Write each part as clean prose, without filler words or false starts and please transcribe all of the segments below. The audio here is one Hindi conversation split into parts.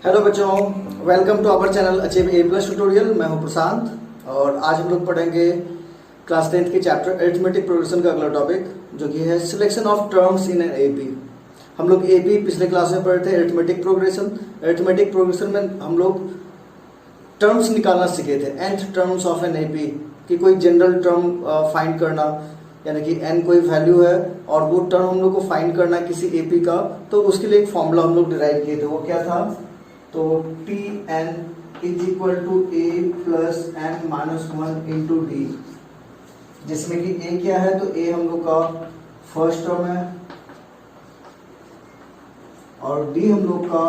हेलो बच्चों, welcome to our channel achieve a plus tutorial. मैं हूं प्रशांत और आज हम लोग पढ़ेंगे क्लास 10th के चैप्टर अरिथमेटिक प्रोग्रेशन का अगला टॉपिक, जो कि है selection of terms in an AP. हम लोग एपी पिछले क्लास में पढ़े थे, अरिथमेटिक प्रोग्रेशन। अरिथमेटिक प्रोग्रेशन में हम लोग टर्म्स निकालना सीखे थे, nth terms of an AP, कि कोई जनरल टर्म फाइंड करना, यानी कि n कोई वैल्यू है और वो टर्म हम लोग को फाइंड करना है किसी एपी का, तो उसके लिए एक फॉर्मूला हम लोग डिराइव किए थे। वो क्या था? तो t n is equal to a plus n minus one into d, जिसमें कि ए क्या है? तो ए हम लोग का फर्स्ट टर्म है और डी हम लोग का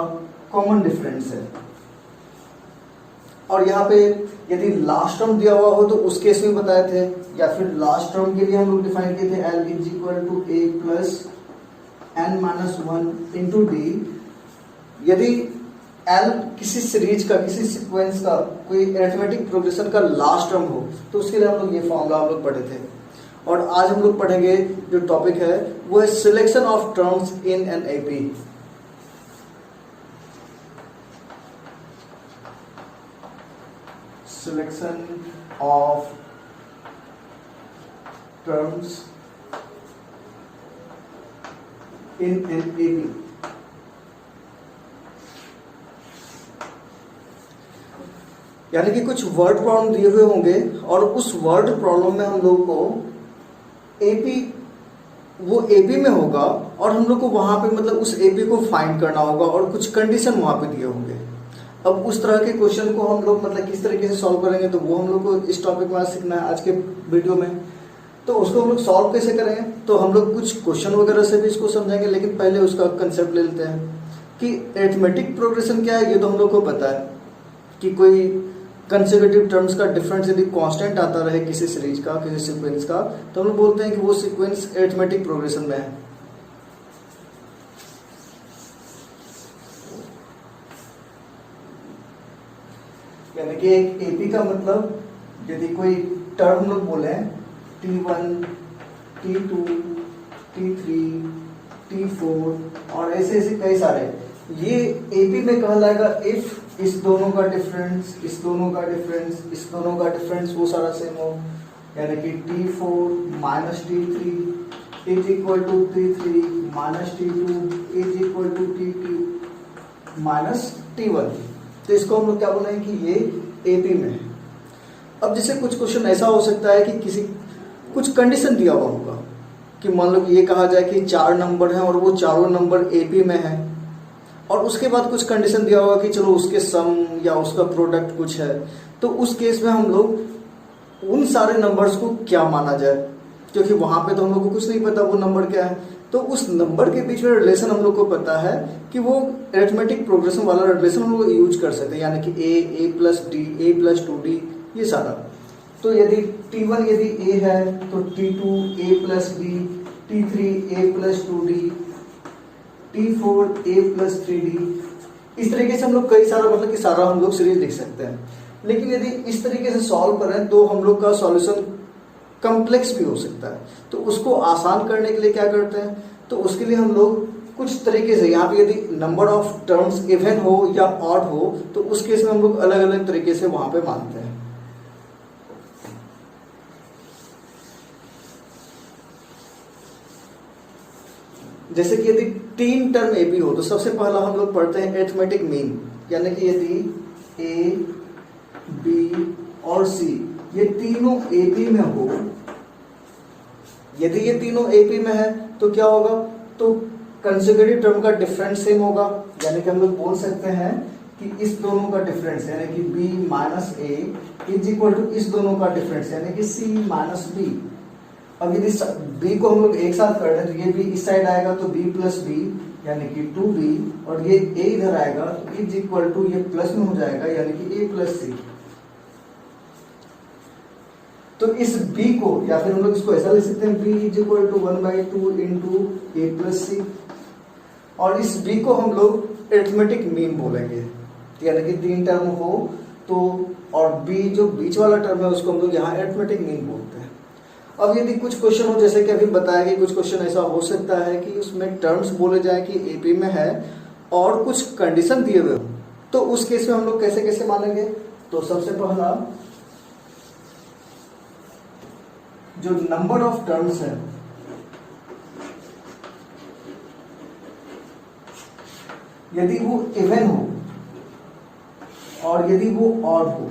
कॉमन डिफरेंस है। और यहाँ पे यदि लास्ट टर्म दिया हुआ हो तो उस केस में बताए थे, या फिर लास्ट टर्म के लिए हम लोग डिफाइन किए थे l is equal to a plus n minus one into d. यदि एल किसी सीरीज का, किसी सीक्वेंस का, कोई अरिथमेटिक प्रोग्रेशन का लास्ट टर्म हो तो उसके लिए हम लोग ये फॉर्मूला हम लोग पढ़े थे। और आज हम लोग पढ़ेंगे जो टॉपिक है वो है selection of terms in an AP. Selection of terms in an AP. यानी कि कुछ वर्ड प्रॉब्लम दिए हुए होंगे और उस वर्ड प्रॉब्लम में हम लोग को एपी, वो एपी में होगा और हम लोग को वहां पे मतलब उस एपी को फाइंड करना होगा और कुछ कंडीशन वहां पे दिए होंगे। अब उस तरह के क्वेश्चन को हम लोग मतलब किस तरीके से सॉल्व करेंगे, तो वो हम लोग को इस टॉपिक में आज सीखना है, आज के वीडियो में। तो उसको हम लोग सॉल्व कैसे करेंगे, तो हम लोग कुछ क्वेश्चन वगैरह से भी इसको समझेंगे, लेकिन पहले उसका कंसेप्ट ले लेते हैं कि अरिथमेटिक प्रोग्रेशन क्या है। ये तो हम लोग को पता है कि कोई कंसेक्यूटिव टर्म्स का डिफरेंस यदि कांस्टेंट आता रहे किसी सीरीज का, किसी सीक्वेंस का, तो हम लोग बोलते हैं कि वो सीक्वेंस अरिथमेटिक प्रोग्रेशन में है। यानी कि एक एपी का मतलब यदि कोई टर्म हम लोग बोले T1, T2, T3, T4 और ऐसे ऐसे कई सारे, ये एपी में कहलाएगा इफ इस दोनों का डिफरेंस, इस दोनों का डिफरेंस, इस दोनों का डिफरेंस वो सारा सेम हो। यानी कि T4 minus T3 is equal to T3 minus T2 is equal to T2 minus T1। तो इसको हम लोग क्या बोलेंगे कि ये एपी में है। अब जैसे कुछ क्वेश्चन ऐसा हो सकता है कि किसी कुछ कंडीशन दिया हुआ होगा कि मान लो कि ये कहा जाए कि 4 नंबर हैं और वो चारों नंबर एपी में है, और उसके बाद कुछ कंडीशन दिया होगा कि चलो उसके सम या उसका प्रोडक्ट कुछ है, तो उस केस में हम लोग उन सारे नंबर्स को क्या माना जाए, क्योंकि वहां पे तो हम लोग को कुछ नहीं पता वो नंबर क्या है। तो उस नंबर के बीच में रिलेशन हम लोग को पता है कि वो अरिथमेटिक प्रोग्रेशन वाला रिलेशन हम लोग यूज कर सकते हैं, यानी कि ए प्लस डी, ए प्लस 2d, ये सारा। तो यदि T1 यदि a है तो T2 a plus b, T3 a plus 2d, T4 a plus 3d। इस तरीके से हम लोग कई सारा मतलब कि सारा हम लोग सीरीज लिख सकते हैं। लेकिन यदि इस तरीके से सॉल्व करें तो हम लोग का सॉल्यूशन कॉम्प्लेक्स भी हो सकता है। तो उसको आसान करने के लिए क्या करते हैं, तो उसके लिए हम लोग कुछ तरीके से, यहाँ पे यदि नंबर ऑफ टर्म्स इवन हो या ऑड हो तो उस केस में हम लोग अलग अलग तरीके से वहां पे मानते हैं। जैसे कि यदि 3 टर्म एपी हो तो सबसे पहला हम लोग पढ़ते हैं अरिथमेटिक मीन। यानी कि यदि ए, बी और सी ये तीनों एपी में हो, यदि ये तीनों एपी में है तो क्या होगा, तो कंसेक्यूटिव टर्म का डिफरेंस सेम होगा। यानी कि हम लोग बोल सकते हैं कि इस दोनों का डिफरेंस यानी कि b minus a is equal to इस दोनों का डिफरेंस यानी कि c माइनस बी। अब यदि b को हम लोग एक साथ कर दें तो ये b इस साइड आएगा तो b प्लस बी यानी कि 2b, और ये a इधर आएगा तो इज इक्वल टू ये प्लस में हो जाएगा यानी कि a प्लस सी। तो इस b को, या फिर हम लोग इसको ऐसा लिख सकते हैं b is equal to 1/2 into a plus c, और इस b को हम लोग अरिथमेटिक मीन बोलेंगे। यानी कि 3 टर्म हो तो, और b जो बीच वाला टर्म है उसको हम लोग यहाँ अरिथमेटिक मीन बोलते हैं। अब यदि कुछ क्वेश्चन हो, जैसे कि अभी बताया कि कुछ क्वेश्चन ऐसा हो सकता है कि उसमें टर्म्स बोले जाए कि एपी में है और कुछ कंडीशन दिए हुए हो तो उस केस में हम लोग कैसे कैसे मानेंगे? तो सबसे पहला जो नंबर ऑफ टर्म्स है, यदि वो इवन हो और यदि वो ऑड हो,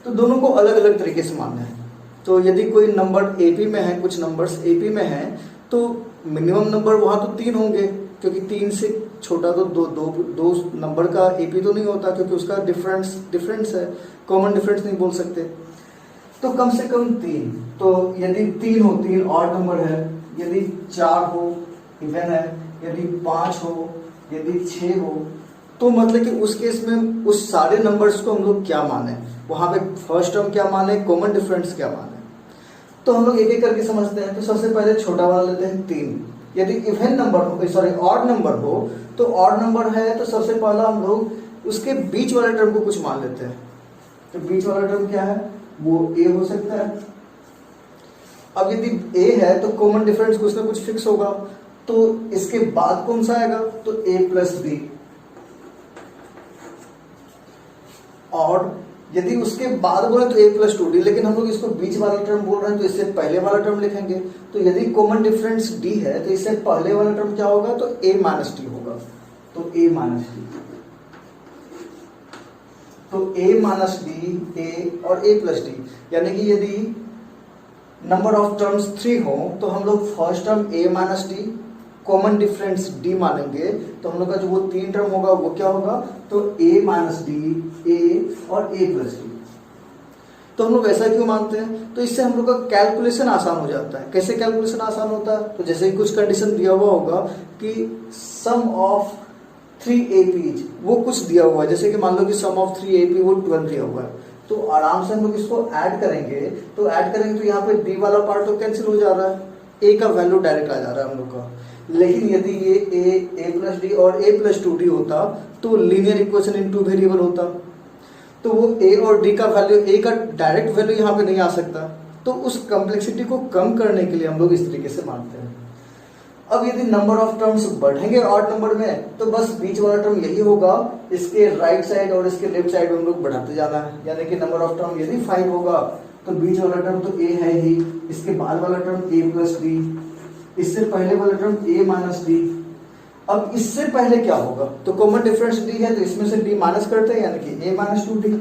तो दोनों को अलग अलग तरीके से मानना है। तो यदि कोई नंबर एपी में है, कुछ नंबर्स एपी में हैं, तो मिनिमम नंबर वहां तो 3 होंगे, क्योंकि 3 से छोटा तो दो नंबर का एपी तो नहीं होता, क्योंकि उसका डिफरेंस है, कॉमन डिफरेंस नहीं बोल सकते। तो कम से कम 3। तो यदि 3 हो, 3 ऑड नंबर है, यदि 4 हो इवन है, यदि 5 हो, यदि 6 हो, तो मतलब कि उस केस में उस सारे नंबर्स को हम लोग क्या माने, वहां पे फर्स्ट टर्म क्या माने, कॉमन डिफरेंस क्या माने। तो हम लोग एक एक करके समझते हैं। तो सबसे पहले छोटा वाला लेते हैं 3। यदि इवन नंबर हो, सॉरी ऑड नंबर हो, तो ऑड नंबर है तो सबसे पहला हम लोग उसके बीच वाले टर्म को कुछ मान लेते हैं। तो बीच वाला टर्म क्या है? वो ए हो सकता है। अब यदि ए है तो कॉमन डिफरेंस कुछ ना कुछ फिक्स होगा, तो इसके बाद कौन सा आएगा? तो ए प्लस बी। और यदि उसके बाद बोले तो ए प्लस 2डी, लेकिन हम लोग इसको बीच वाला टर्म बोल रहे हैं तो इससे पहले वाला टर्म लिखेंगे। तो यदि कॉमन डिफरेंस डी है तो इससे पहले वाला टर्म क्या होगा? तो ए माइनस डी होगा। तो ए माइनस डी, तो ए माइनस डी, ए और ए प्लस डी, यानी कि यदि नंबर ऑफ टर्म्स 3 हो तो हम लोग first term a minus d, common difference d मानेंगे। तो हम लोग का जो वो 3 टर्म होगा वो क्या होगा? तो ए माइनस डी, ए और ए प्लस डी। तो हम लोग ऐसा क्यों मानते हैं? तो इससे हम लोग का कैलकुलेशन आसान हो जाता है। कैसे कैलकुलेशन आसान होता है? तो जैसे ही कुछ कंडीशन दिया हुआ होगा कि सम ऑफ 3 एपीज, वो कुछ दिया हुआ है, जैसे कि मान लो कि सम ऑफ 3 एपी वो 12 दिया हुआ है, तो आराम से हम लोग इसको ऐड करेंगे। तो यहाँ पे डी वाला पार्ट तो कैंसिल हो जा रहा है, ए का वैल्यू डायरेक्ट आ जा रहा है हम लोग का। लेकिन यदि ये ए प्लस डी और ए प्लस 2डी होता तो लीनियर इक्वेशन इन 2 वेरिएबल होता, तो वो ए और डी का वैल्यू, ए का डायरेक्ट वैल्यू यहाँ पे नहीं आ सकता। तो उस कॉम्प्लेक्सिटी को कम करने के लिए हम लोग इस तरीके से मानते हैं। अब यदि नंबर ऑफ टर्म्स बढ़ेंगे ऑड नंबर में, तो बस बीच वाला टर्म यही होगा, इसके राइट साइड और इसके लेफ्ट साइड में हम लोग बढ़ाते जाना है। यानी कि नंबर ऑफ टर्म यदि 5 होगा तो बीच वाला टर्म तो ए है ही, इसके बाद वाला टर्म ए प्लस डी, इससे पहले वाला टर्म ए माइनस डी। अब इससे पहले क्या होगा? तो कॉमन डिफरेंस डी है, तो इसमें से डी माइनस करते हैं, यानी कि ए माइनस 2डी।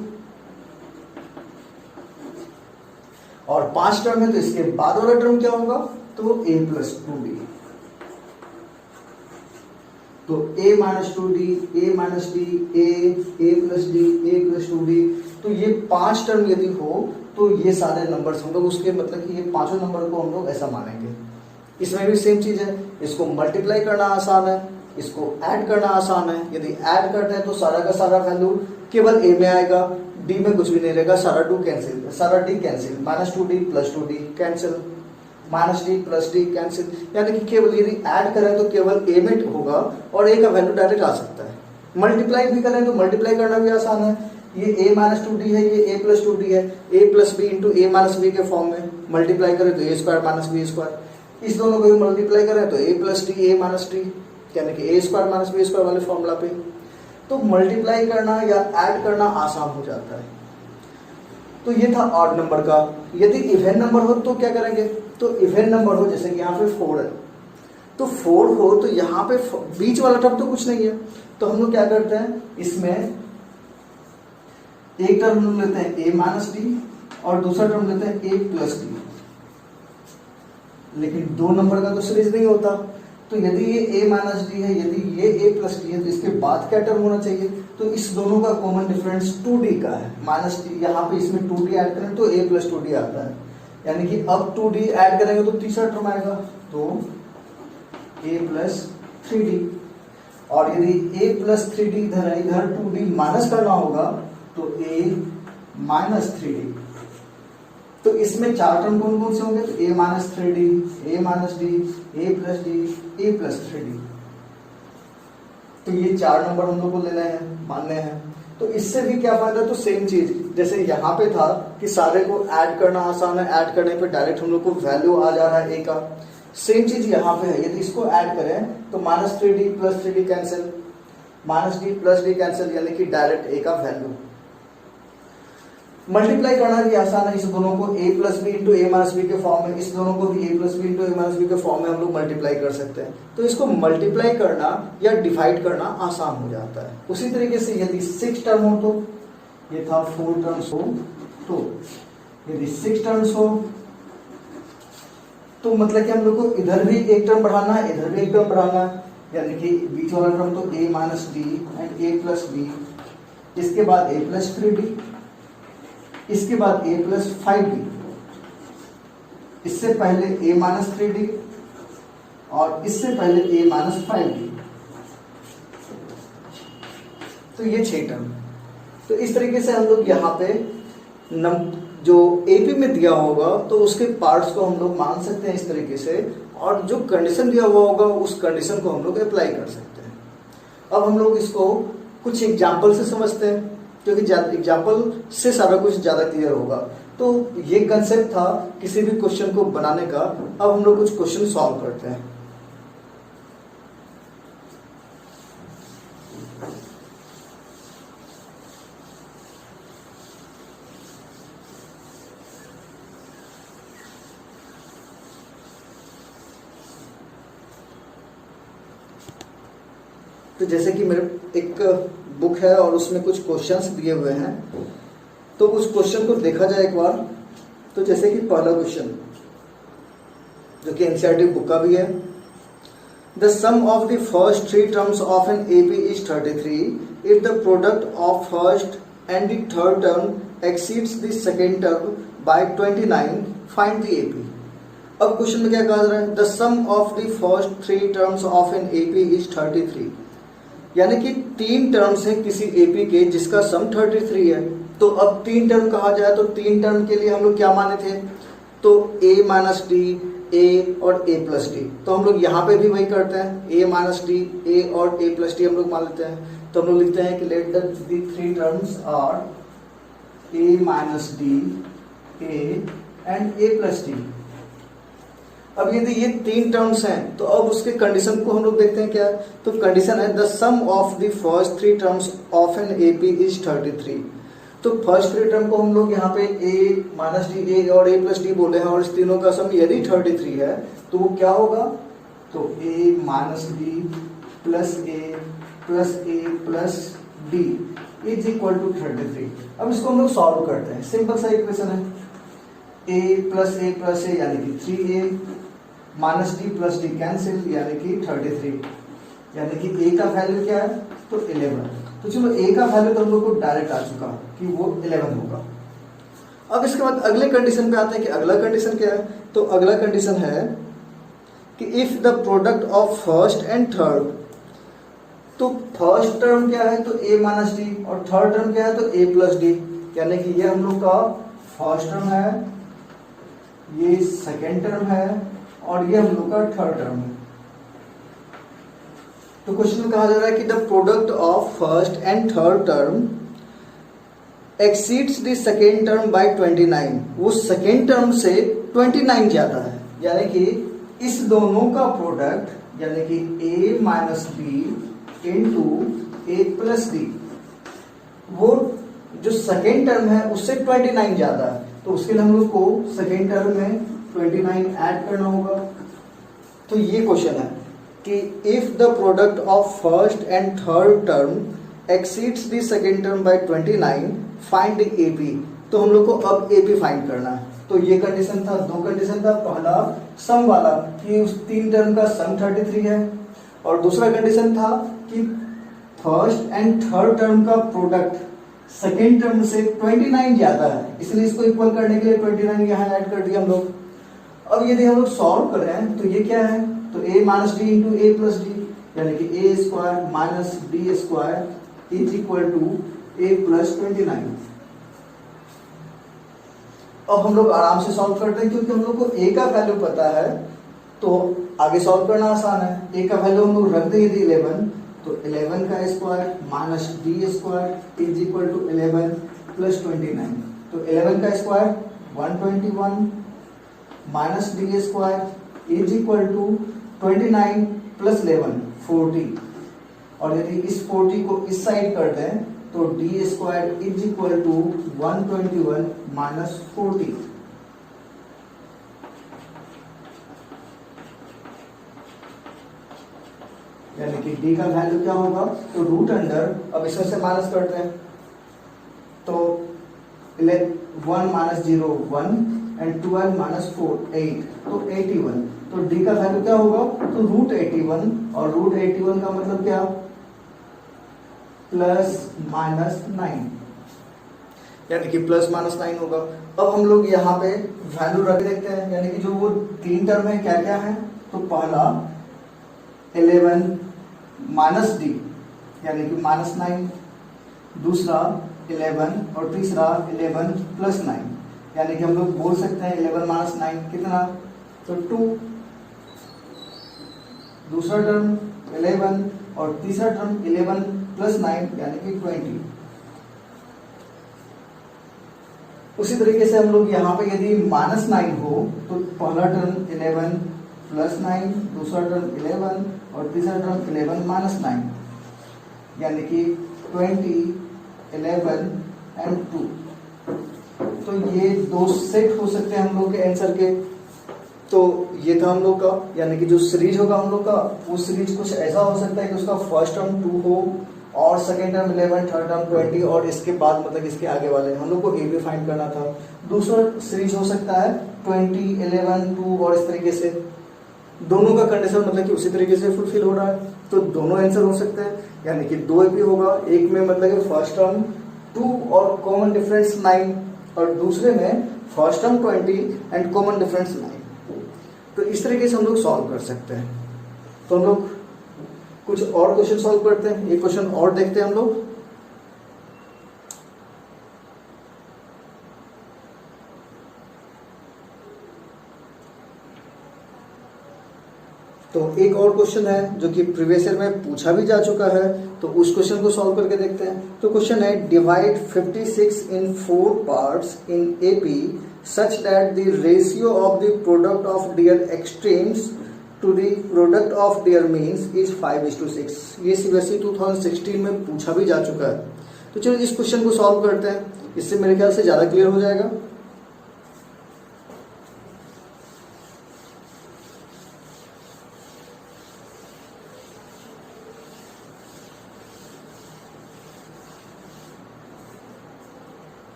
और 5 टर्म है तो इसके बाद वाला टर्म क्या होगा? तो ए प्लस 2डी। तो a minus 2d, a minus d, a plus D, a plus 2d। तो ये 5 टर्म यदि हो तो ये सारे नंबर्स हम लोग उसके मतलब कि ये पांचों नंबर को हम लोग ऐसा मानेंगे। इसमें भी सेम चीज है, इसको मल्टीप्लाई करना आसान है, इसको ऐड करना आसान है। यदि ऐड करते हैं तो सारा का सारा वैल्यू केवल a में आएगा, d में कुछ भी नहीं रहेगा, सारा d cancel, minus 2d plus 2d cancel, minus d plus D cancel. यानी कि केवल यदि ऐड करें तो केवल ए में होगा और ए का वैल्यू डायरेक्ट आ सकता है। मल्टीप्लाई भी करें तो मल्टीप्लाई करना भी आसान है। ये a माइनस 2d है, ये a प्लस 2d है, a plus b into a minus b के फॉर्म में मल्टीप्लाई करें तो a square minus b square. इस दोनों को मल्टीप्लाई करें तो a plus d, a minus d, यानी कि a square minus b square वाले फॉर्मूला पे। तो मल्टीप्लाई करना या ऐड करना आसान हो जाता है। तो ये था ऑड नंबर का। यदि इवन नंबर हो तो क्या करेंगे? तो इवन नंबर हो, जैसे कि यहाँ पे 4 है, तो 4 हो तो यहाँ पे बीच वाला टर्म तो कुछ नहीं है, तो हम लोग क्या करते हैं, इसमें एक टर्म हम लेते हैं a माइनस डी और दूसरा टर्म लेते हैं a प्लस डी। लेकिन 2 नंबर का तो सीरीज नहीं होता, तो यदि ये a माइनस डी है, यदि ये a प्लस डी है, तो इसके बाद क्या टर्म होना चाहिए? तो इस दोनों का कॉमन डिफरेंस 2d का है, माइनस डी। यहाँ पे इसमें 2d ऐड करें तो a प्लस 2d आता है, यानी कि अब 2d ऐड करेंगे तो तीसरा टर्म आएगा, तो a प्लस 3d। और यदि a प्लस 3d इधर है, इधर 2d माइनस करना होगा तो a माइनस 3d। तो इसमें 4 टर्म कौन कौन से होंगे? तो a minus 3d, a minus d, a plus D, a plus 3d। तो ये 4 नंबर हम लोग को लेने हैं, मानने हैं। तो इससे भी क्या फायदा? तो सेम चीज जैसे यहाँ पे था कि सारे को ऐड करना आसान है, ऐड करने पे डायरेक्ट हम लोग को वैल्यू आ जा रहा है a का। सेम चीज यहाँ पे है, यदि इसको ऐड करें तो minus 3d plus 3d cancel, minus d plus D cancel, यानी कि डायरेक्ट ए का वैल्यू। मल्टीप्लाई करना भी आसान है, इस दोनों को a plus b into a minus b के फॉर्म में, इस दोनों को भी a plus b into a minus b के फॉर्म में हम लोग मल्टीप्लाई कर सकते हैं। तो इसको मल्टीप्लाई करना या डिवाइड करना आसान हो जाता है। उसी तरीके से यदि 6 टर्म हो तो ये था 4 टर्म्स हो, तो यदि 6 टर्म्स हो तो मतलब कि हम लोग को इधर भी एक टर्म बढ़ाना है, इधर भी एक टर्म बढ़ाना है, यानी कि बीच वाला टर्म तो a minus d and a plus b, इसके बाद a प्लस 3d, इसके बाद a प्लस 5d, इससे पहले a माइनस 3d और इससे पहले a माइनस 5d। तो ये 6 टर्म। तो इस तरीके से हम लोग यहाँ पे जो एपी में दिया होगा तो उसके पार्ट्स को हम लोग मान सकते हैं इस तरीके से, और जो कंडीशन दिया हुआ होगा उस कंडीशन को हम लोग अप्लाई कर सकते हैं। अब हम लोग इसको कुछ एग्जाम्पल से समझते हैं, क्योंकि एग्जाम्पल से सारा कुछ ज़्यादा क्लियर होगा। तो ये कंसेप्ट था किसी भी क्वेश्चन को बनाने का। अब हम लोग कुछ क्वेश्चन सॉल्व करते हैं। तो जैसे कि मेरे एक बुक है और उसमें कुछ क्वेश्चंस दिए हुए हैं, तो उस क्वेश्चन को देखा जाए एक बार। तो जैसे कि पहला क्वेश्चन जो कि एनसीईआरटी बुक का भी है, the sum of the first 3 terms of N AP is 33 if the product of first and the third term exceeds the second term by 29, find the AP. अब क्वेश्चन में क्या कहा जा रहा है, the sum of the first 3 terms of N AP is 33, यानी कि 3 टर्म्स हैं किसी एपी के जिसका सम 33 है। तो अब 3 टर्म कहा जाए तो 3 टर्म के लिए हम लोग क्या माने थे, तो a माइनस डी, a और a प्लस डी। तो हम लोग यहाँ पे भी वही करते हैं, a माइनस डी, a और a प्लस डी हम लोग मान लेते हैं। तो हम लोग लिखते हैं कि let the 3 terms are a minus d, a and a plus d. अब यदि ये 3 टर्म्स हैं तो अब उसके कंडीशन को हम लोग देखते हैं क्या। तो कंडीशन है the sum of the first 3 terms of N AP is 33। तो फर्स्ट 3 टर्म को हम लोग यहाँ पे a माइनस डी, a और a प्लस डी बोले हैं, और इस तीनों का सम यदि 33 है तो वो क्या होगा, तो a minus d plus a plus d is equal to 33। अब इसको हम लोग सॉल्व करते हैं। सिंपल सा इक्वेशन है, a प्लस a यानी कि 3a minus d plus D cancel, यानी कि 33, यानी कि a का वैल्यू क्या है, तो 11। तो चलो a का वैल्यू तो हम लोग को डायरेक्ट आ चुका कि वो 11 होगा। अब इसके बाद अगले कंडीशन पे आते हैं कि अगला कंडीशन क्या है। तो अगला कंडीशन है कि if the product of first and third, तो फर्स्ट टर्म क्या है, तो a माइनस डी, और थर्ड टर्म क्या है, तो a प्लस डी, यानी कि ये हम लोग का फर्स्ट टर्म है, ये सेकेंड टर्म है, और ये हम लोग का थर्ड टर्म है। तो क्वेश्चन में कहा जा रहा है कि the product of first and third term exceeds the second term by 29, वो सेकेंड टर्म से 29 ज्यादा है, यानी कि इस दोनों का प्रोडक्ट, यानी कि a minus b into a plus d, वो जो सेकेंड टर्म है उससे 29 ज्यादा है। तो उसके लिए हम लोग को सेकेंड टर्म में 29 ऐड करना होगा। तो ये क्वेश्चन है कि if the product of first and third term exceeds the second term by 29, find AP. तो हम लोग को अब एपी फाइंड करना है। तो ये कंडीशन था, 2 कंडीशन था। पहला सम वाला कि उस 3 टर्म का सम 33 है, और दूसरा कंडीशन था कि फर्स्ट एंड थर्ड टर्म का प्रोडक्ट सेकेंड टर्म से 29 ज्यादा है, इसलिए इसको इक्वल करने के लिए 29 यहाँ ऐड कर दिया हम लोग। अब यदि हम लोग सॉल्व कर रहे हैं तो ये क्या है, तो a minus d into a plus d, यानी कि a square minus d square is equal to a plus 29। अब हम लोग आराम से सॉल्व करते हैं, क्योंकि हम लोग को a का वैल्यू पता है तो आगे सॉल्व करना आसान है। a का वैल्यू हम लोग रख दें यदि 11, तो 11 का square minus d square is equal to 11 plus 29। तो 11 का square 121 minus d square is equal to 29 plus 11 40, और यदि इस 40 को इस साइड कर दें तो d square is equal to 121 minus 40। यानी कि डी का वैल्यू क्या होगा, तो रूट अंडर, अब इसमें से माइनस करते हैं तो 1 माइनस 0 1 एंड 12 माइनस 4 8, तो 81। तो डी का वैल्यू क्या होगा, तो रूट 81, और रूट 81 का मतलब क्या, प्लस माइनस 9, यानी कि प्लस माइनस 9 होगा। अब हम लोग यहाँ पे वैल्यू रख देखते हैं, यानी कि जो वो 3 टर्म है क्या क्या है, तो पहला 11 माइनस डी यानी कि माइनस 9, दूसरा 11 और तीसरा 11 प्लस 9, यानी कि हम लोग बोल सकते हैं 11 माइनस 9 कितना, तो 2। दूसरा टर्म 11 और तीसरा टर्म 11 प्लस 9 यानी कि 20। उसी तरीके से हम लोग यहाँ पे यदि माइनस 9 हो तो पहला टर्म 11 प्लस 9, दूसरा टर्म 11 और तीसरा टर्म 11 माइनस 9, यानी कि 20 11 एंड 2। तो ये दो सेट हो सकते हैं हम लोग के आंसर के। तो ये था हम लोग का, यानी कि जो सीरीज होगा हम लोग का, वो सीरीज कुछ ऐसा हो सकता है कि उसका फर्स्ट टर्म 2 हो और सेकेंड टर्म 11, थर्ड टर्म 20 और इसके बाद मतलब इसके आगे वाले हम लोग को ए भी फाइंड करना था। दूसरा सीरीज हो सकता है 20 11 2 और इस तरीके से, दोनों का कंडीशन मतलब कि उसी तरीके से फुलफिल हो रहा है, तो दोनों आंसर हो सकते हैं। यानी कि 2 एपी होगा, एक में मतलब कि फर्स्ट टर्म 2 और कॉमन डिफरेंस 9, और दूसरे में first term 20 and common difference 9। तो इस तरीके से हम लोग सॉल्व कर सकते हैं। तो हम लोग कुछ और क्वेश्चन सॉल्व करते हैं, एक क्वेश्चन और देखते हैं हम लोग। तो एक और क्वेश्चन है जो कि प्रीवियस ईयर में पूछा भी जा चुका है, तो उस क्वेश्चन को सॉल्व करके देखते हैं। तो क्वेश्चन है divide 56 in 4 parts in AP such that the ratio of the product of their extremes to the product of their means is 5:6। ये सीबीएसई 2016 में पूछा भी जा चुका है। तो चलो इस क्वेश्चन को सॉल्व करते हैं, इससे मेरे ख्याल से ज़्यादा क्लियर हो जाएगा।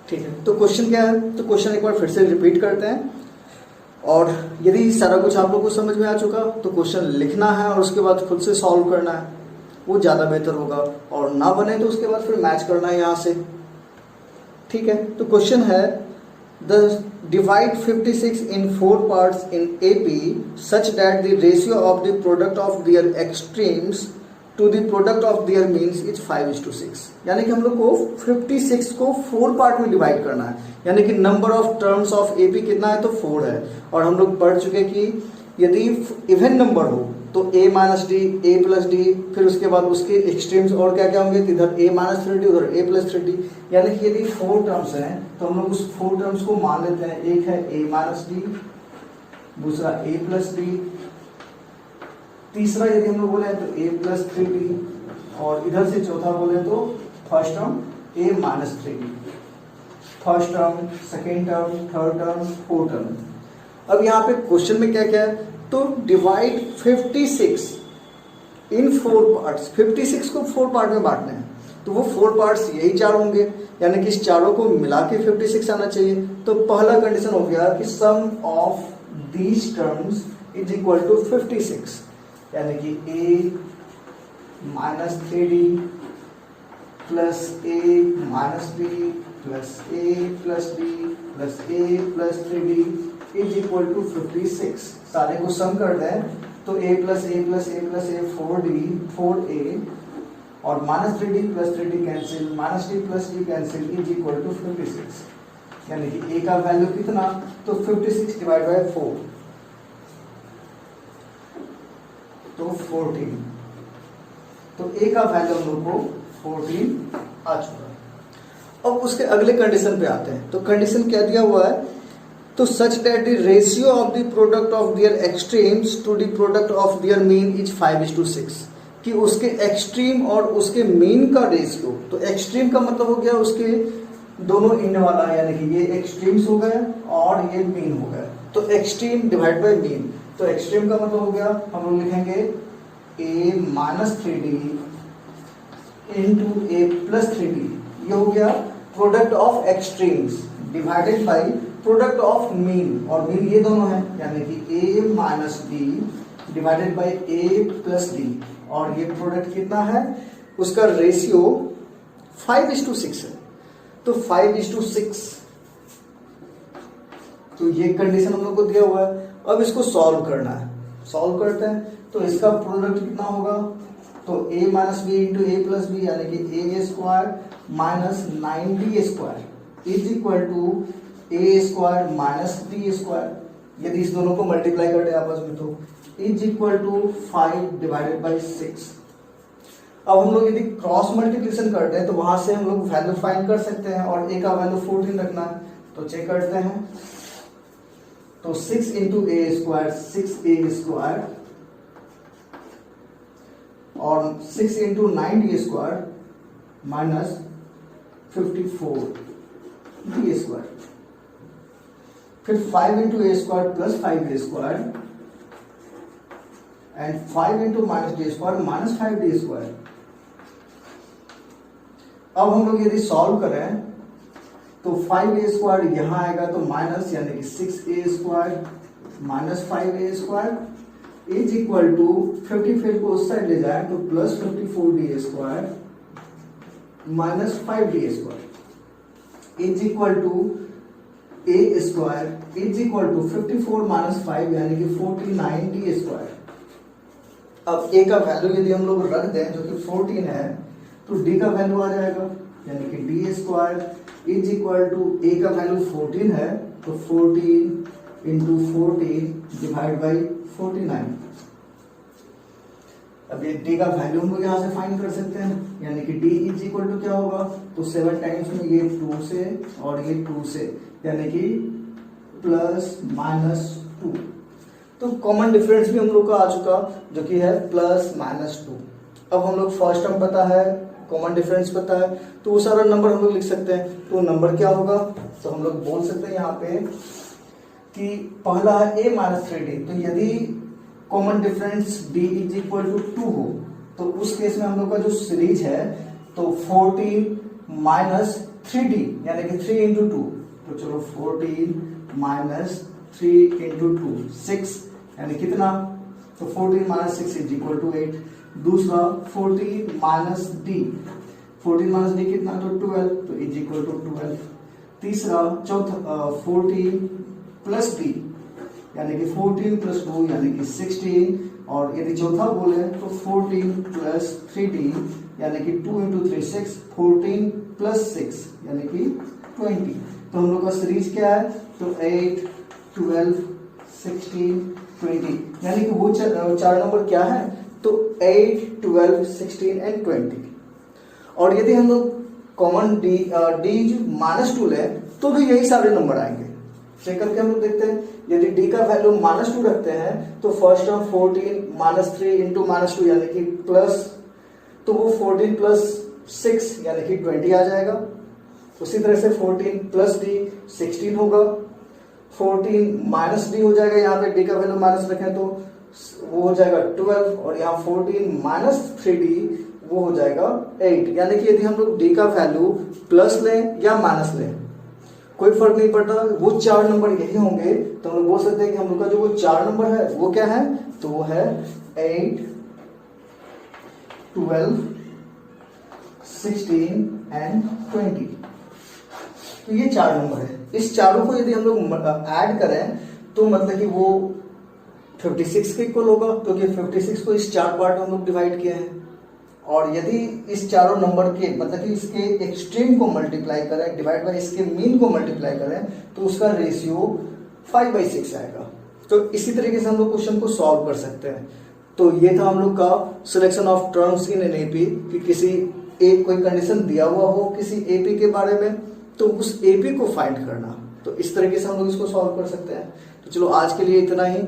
ठीक है, तो क्वेश्चन क्या है, तो क्वेश्चन एक बार फिर से रिपीट करते हैं, और यदि सारा कुछ आप लोगों को समझ में आ चुका तो क्वेश्चन लिखना है और उसके बाद खुद से सॉल्व करना है, वो ज़्यादा बेहतर होगा। और ना बने तो उसके बाद फिर मैच करना है यहाँ से। ठीक है, तो क्वेश्चन है the divide 56 in 4 parts in AP such that the ratio of the product of their extremes to the product of their means is 5:6। यानी कि हम लोग को 56 को 4 पार्ट में डिवाइड करना है, यानी कि number of terms of AP कितना है, तो 4 है। और हम लोग पढ़ चुके कि यदि इवन नंबर हो तो a minus d, a plus D, फिर उसके बाद उसके एक्सट्रीम्स और क्या क्या होंगे, इधर a माइनस 3d उधर a प्लस 3d। यानी कि यदि 4 टर्म्स हैं तो हम लोग उस 4 टर्म्स को मान लेते हैं, एक है a माइनस डी, दूसरा a प्लस डी, तीसरा यदि हम लोग बोले तो a प्लस 3d, और इधर से चौथा बोले तो first term a minus 3d। First term, second term, third term, fourth term. अब यहाँ पे क्वेश्चन में क्या क्या है, तो डिवाइड 56 इन 4 पार्ट्स, 56 को 4 पार्ट में बांटना है, तो वो 4 पार्ट्स यही 4 होंगे, यानी कि इस चारों को मिला के 56 आना चाहिए। तो पहला कंडीशन हो गया कि sum of these terms is equal to 56, यानी कि a minus 3d plus a minus b plus a plus d plus a plus 3d is equal to 56। सारे को सम कर दें तो a plus a plus a plus a 4d 4a और minus 3d plus 3d cancel, minus d plus d cancel is equal to 56। यानी कि a का वैल्यू कितना, तो 56 डिवाइड बाय 4 तो 14। तो a का वैल्यू हम लोग को 14 आ चुका है। अब उसके अगले कंडीशन पे आते हैं। तो कंडीशन क्या दिया हुआ है, तो such that the ratio of the product of their extremes to the product of their mean is 5:6। कि उसके एक्सट्रीम और उसके मीन का रेशियो, तो एक्सट्रीम का मतलब हो गया उसके दोनों इन वाला, यानी कि ये एक्सट्रीम्स हो गए और ये मीन हो गए, तो एक्सट्रीम डिवाइड बाय मीन। तो एक्सट्रीम का मतलब हो गया, हम लोग लिखेंगे a minus 3d into a plus 3d, ये हो गया product of extremes divided by product of mean, और मीन ये दोनों है, यानी कि a minus D divided by a plus D, और ये प्रोडक्ट कितना है, उसका रेशियो 5:6 है, तो 5:6, तो ये कंडीशन हम लोग को दिया हुआ है। अब इसको सॉल्व करना है, सॉल्व करते हैं, तो इसका प्रोडक्ट कितना होगा, तो a minus b into a plus b, यानी कि a square minus 9b square is equal to a square minus b square. यदि इस दोनों को मल्टीप्लाई करते हैं आपस में तो is equal to 5 divided by 6। अब हम लोग यदि क्रॉस मल्टीप्लिकेशन करते हैं तो वहां से हम लोग वैल्यू फाइंड कर सकते हैं, और a का वैल्यू 14 रखना है, तो चेक करते हैं। तो 6 इंटू ए स्क्वायर 6a स्क्वायर, और 6 into 9d square minus 54d square, फिर 5 into A square plus 5a square, and 5 into minus d square minus 5d square. अब हम लोग यदि सॉल्व करें तो 5a स्क्वायर यहां आएगा तो माइनस, यानी कि 6a square minus 5a square is equal to 55 को उस साइड ले जाए तो plus 54d square minus 5d square is equal to a square is equal to 54 minus 5, यानी कि 49d स्क्वायर। अब a का वैल्यू यदि हम लोग रख दें जो कि 14 है, तो d का वैल्यू आ जाएगा, यानी कि d square is equal to a का वैल्यू 14 है, तो 14 इंटू 14 डिवाइड बाई 49। अब ये d का वैल्यू हम लोग यहाँ से फाइंड कर सकते हैं, यानी कि d इज इक्वल टू क्या होगा, तो 7 टाइम्स में ये 2 से और ये 2 से, यानी कि प्लस माइनस 2। तो कॉमन डिफरेंस भी हम लोग का आ चुका, जो कि है प्लस माइनस 2। अब हम लोग फर्स्ट टर्म पता है, कॉमन डिफरेंस पता है, तो वो सारा नंबर हम लोग लिख सकते हैं। तो नंबर क्या होगा, तो हम लोग बोल सकते हैं यहाँ पे कि पहला है a माइनस 3d, तो यदि common difference d is equal to 2 हो, तो उस केस में हम लोग का जो सीरीज है तो 14 माइनस 3d, यानी कि 3 इंटू 2, तो चलो 14 माइनस 3 इंटू 2 6, यानी कितना, तो 14 माइनस 6 इज इक्वल टू 8। दूसरा 14 माइनस डी, 14 माइनस डी कितना, तो 12, तो इज इक्वल टू 12। तीसरा चौथा 14 प्लस डी, यानी कि 14 प्लस 2 यानी कि 16, और यदि चौथा बोले तो 14 प्लस 3d, यानी कि 2 इंटू 3 6, 14 प्लस 6 यानी कि 20। तो हम लोग का सीरीज क्या है, तो 8 12 16 20, यानी कि वो चार नंबर क्या है, तो 8 12 16 एंड 20। और यदि हम लोग कॉमन डी माइनस 2 ले तो भी यही सारे नंबर आएंगे। चेक करके हम लोग देखते हैं, यदि d का वैल्यू -2 रखते हैं तो फर्स्ट टर्म 14 माइनस 3 इंटू -2 यानी कि प्लस, तो वो 14 प्लस 6 यानी कि 20 आ जाएगा। उसी तरह से 14 प्लस डी 16 होगा, 14 माइनस डी हो जाएगा, यहाँ पे d का वैल्यू माइनस रखें तो वो हो जाएगा 12, और यहाँ 14 माइनस 3d वो हो जाएगा 8। यानी कि यदि हम लोग d का वैल्यू प्लस लें या माइनस लें कोई फर्क नहीं पड़ता, वो चार नंबर यही होंगे। तो हम लोग बोल सकते हैं कि हम लोग का जो वो चार नंबर है वो क्या है, तो वो है 8 12 16 एंड 20। तो ये चार नंबर है। इस चारों को यदि हम लोग ऐड करें तो मतलब कि वो 56 के इक्वल होगा, क्योंकि 56 को इस चार पार्ट में हम लोग डिवाइड किए हैं। और यदि इस चारों नंबर के मतलब कि इसके एक्सट्रीम को मल्टीप्लाई करें डिवाइड बाय इसके मीन को मल्टीप्लाई करें तो उसका रेशियो 5/6 आएगा। तो इसी तरीके से हम लोग क्वेश्चन को सॉल्व कर सकते हैं। तो ये था हम लोग का selection of terms in an AP, कि किसी एक कोई कंडीशन दिया हुआ हो किसी एपी के बारे में, तो उस एपी को फाइंड करना। तो इस तरीके से हम लोग इसको सॉल्व कर सकते हैं। तो चलो आज के लिए इतना ही।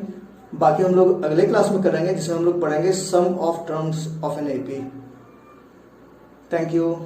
बाकी हम लोग अगले क्लास में करेंगे, जिसमें हम लोग पढ़ेंगे sum of terms of N AP. Thank you.